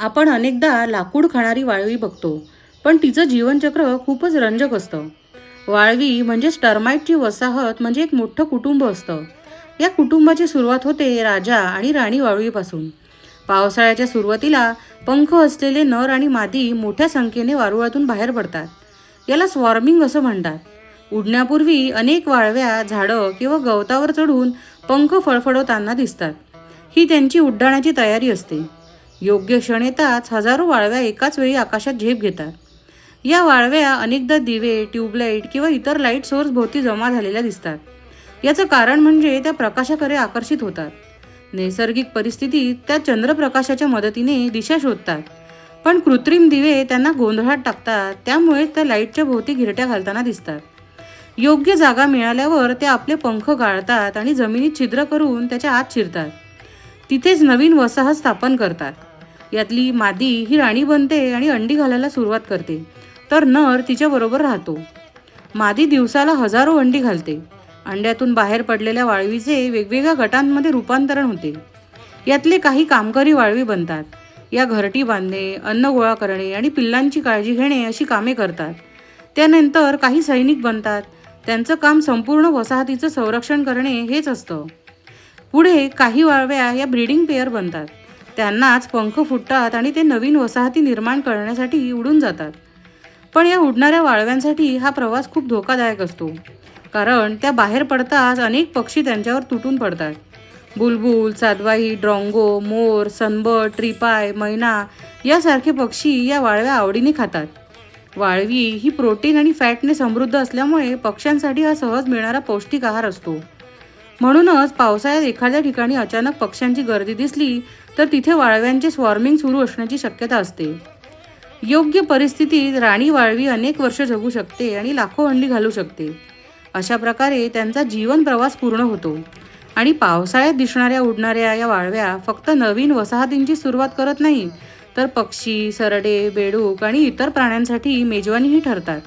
आपण अनेकदा लाकूड खाणारी वाळवी बघतो, पण तिचं जीवनचक्र खूपच रंजक असतं. वाळवी म्हणजेच टर्माइटची वसाहत म्हणजे एक मोठं कुटुंब असतं. या कुटुंबाची सुरुवात होते राजा आणि राणी वाळवीपासून. पावसाळ्याच्या सुरुवातीला पंख असलेले नर आणि मादी मोठ्या संख्येने वारुळातून बाहेर पडतात. याला स्वॉर्मिंग असं म्हणतात. उडण्यापूर्वी अनेक वाळव्या झाडं किंवा गवतावर चढून पंख फळफळवताना दिसतात. ही त्यांची उड्डाणाची तयारी असते. योग्य क्षण येताच हजारो वाळव्या एकाच वेळी आकाशात झेप घेतात. या वाळव्या अनेकदा दिवे, ट्यूबलाईट किंवा इतर लाईट सोर्स भोवती जमा झालेल्या दिसतात. याचं कारण म्हणजे त्या प्रकाशाकडे आकर्षित होतात. नैसर्गिक परिस्थितीत त्या चंद्रप्रकाशाच्या मदतीने दिशा शोधतात. पण कृत्रिम दिवे त्यांना गोंधळात टाकतात, त्यामुळे त्या लाईटच्या भोवती घिरट्या घालताना दिसतात. योग्य जागा मिळाल्यावर ते आपले पंख गाळतात आणि जमिनीत छिद्र करून त्याच्या आत शिरतात. तिथेच नवीन वसाहत स्थापन करतात. यातली मादी ही राणी बनते आणि अंडी घालायला सुरुवात करते, तर नर तिच्याबरोबर राहतो. मादी दिवसाला हजारो अंडी घालते. अंड्यातून बाहेर पडलेल्या वाळवीचे वेगवेगळ्या गटांमध्ये रूपांतरण होते. यातले काही कामकरी वाळवी बनतात. या घरटी बांधणे, अन्न गोळा करणे आणि पिल्लांची काळजी घेणे अशी कामे करतात. त्यानंतर काही सैनिक बनतात. त्यांचं काम संपूर्ण वसाहतीचं संरक्षण करणे हेच असतं. पुढे काही वाळव्या या ब्रीडिंग पेअर बनतात. त्यांनाच पंख फुटतात आणि ते नवीन वसाहती निर्माण करण्यासाठी उडून जातात. पण या उडणाऱ्या वाळव्यांसाठी हा प्रवास खूप धोकादायक असतो. कारण त्या बाहेर पडताच अनेक पक्षी त्यांच्यावर तुटून पडतात. बुलबुल, सातबाई, ड्रॉंगो, मोर, सनबर्ड, ट्रिपाय, मैना यासारखे पक्षी या वाळव्या आवडीने खातात. वाळवी ही प्रोटीन आणि फॅटने समृद्ध असल्यामुळे पक्ष्यांसाठी हा सहज मिळणारा पौष्टिक आहार असतो. म्हणूनच पावसाळ्यात एखाद्या ठिकाणी अचानक पक्ष्यांची गर्दी दिसली तर तिथे वाळव्यांचे स्वॉर्मिंग सुरू असण्याची शक्यता असते. योग्य परिस्थितीत राणी वाळवी अनेक वर्ष जगू शकते आणि लाखो अंडी घालू शकते. अशा प्रकारे त्यांचा जीवन प्रवास पूर्ण होतो. आणि पावसाळ्यात दिसणाऱ्या उडणाऱ्या या वाळव्या फक्त नवीन वसाहतींची सुरुवात करत नाही, तर पक्षी, सरडे, बेडूक आणि इतर प्राण्यांसाठी मेजवानीही ठरतात.